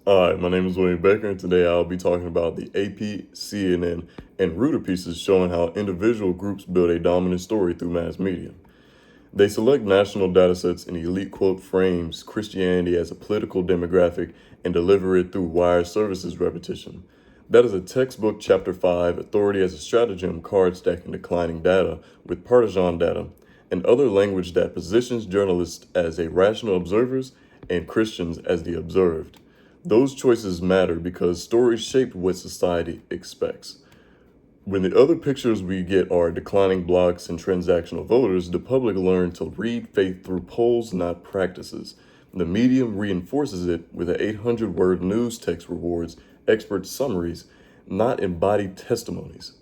Hi, my name is William Baker, and today I'll be talking about the AP, CNN, and Reuters pieces showing how individual groups build a dominant story through mass media. They select national datasets and elite quote frames Christianity as a political demographic and deliver it through wire services repetition. That is a textbook Chapter 5, Authority as a Stratagem card stacking declining data with partisan data, and other language that positions journalists as irrational observers and Christians as the observed. Those choices matter because stories shape what society expects. When the other pictures we get are declining blocks and transactional voters, the public learn to read faith through polls, not practices. The medium reinforces it with the 800-word news text rewards expert summaries, not embodied testimonies.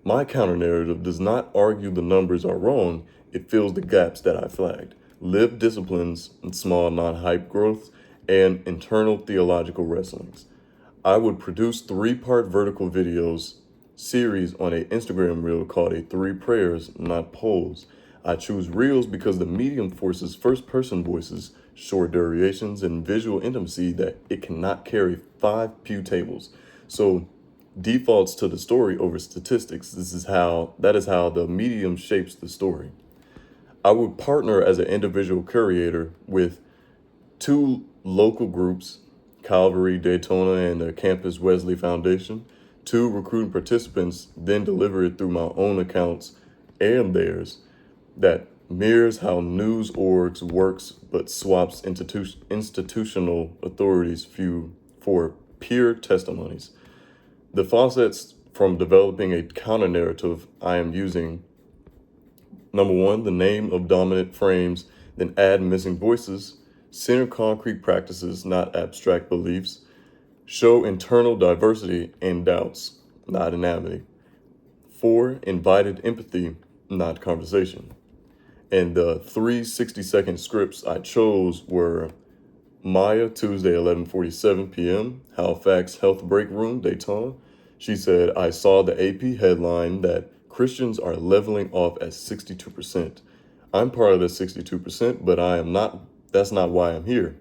My counter-narrative does not argue the numbers are wrong, it fills the gaps that I flagged. Lived disciplines and small non-hype growths and internal theological wrestlings. I would produce 3-part vertical videos series on an Instagram reel called a 3 Prayers, not polls. I choose reels because the medium forces first-person voices, short durations, and visual intimacy that it cannot carry 5 pew tables. So defaults to the story over statistics. That is how the medium shapes the story. I would partner as an individual curator with 2 local groups, Calvary, Daytona, and the Campus Wesley Foundation, 2 recruiting participants, then deliver it through my own accounts and theirs that mirrors how news orgs works but swaps institutional authorities for peer testimonies. The faucets from developing a counter-narrative I am using: number 1, the name of dominant frames, then add missing voices, center concrete practices, not abstract beliefs, show internal diversity and doubts, not inanity. 4, invited empathy, not conversation. And the 3 60-second scripts I chose were Maya, Tuesday, 11:47 p.m., Halifax Health Break Room, Daytona. She said, I saw the AP headline that Christians are leveling off at 62%. I'm part of the 62%, but that's not why I'm here.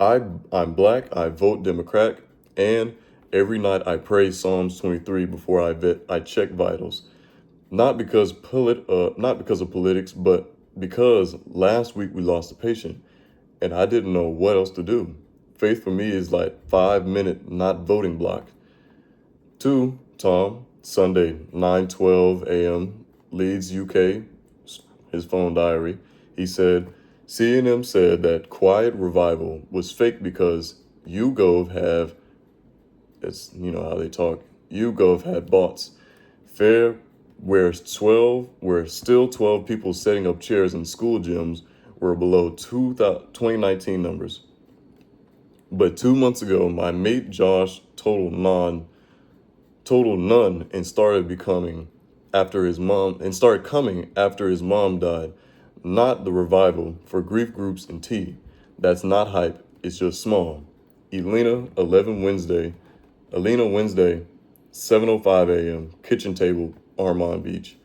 I'm Black, I vote Democratic, and every night I pray Psalms 23 before I check vitals. Not because of politics, but because last week we lost a patient, and I didn't know what else to do. Faith for me is like 5-minute not voting block. 2, Tom, Sunday, 9:12 a.m., Leeds, UK, his phone diary. He said, CNN said that Quiet Revival was fake because YouGov how they talk. YouGov had bots. Fair, where still 12 people setting up chairs in school gyms were below 2019 numbers. But 2 months ago, my mate Josh total none and started coming after his mom died. Not the revival for grief groups and tea. That's not hype, it's just small. Alina Wednesday, 7:05 a.m., kitchen table, Armand Beach.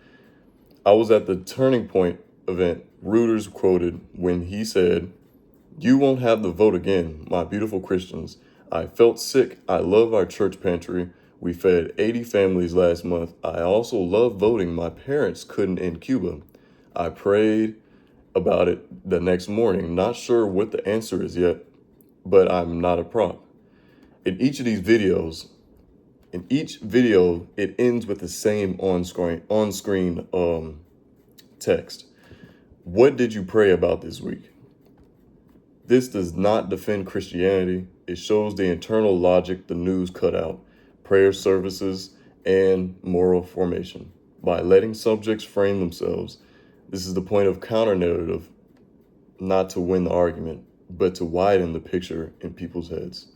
I was at the Turning Point event Reuters quoted when he said, "You won't have the vote again, my beautiful Christians. I felt sick. I love our church pantry. We fed 80 families last month. I also love voting. My parents couldn't in Cuba. I prayed about it the next morning. Not sure what the answer is yet, but I'm not a prop." In each video, it ends with the same on-screen text. What did you pray about this week? This does not defend Christianity. It shows the internal logic the news cut out, prayer services, and moral formation. By letting subjects frame themselves, this is the point of counter-narrative, not to win the argument, but to widen the picture in people's heads.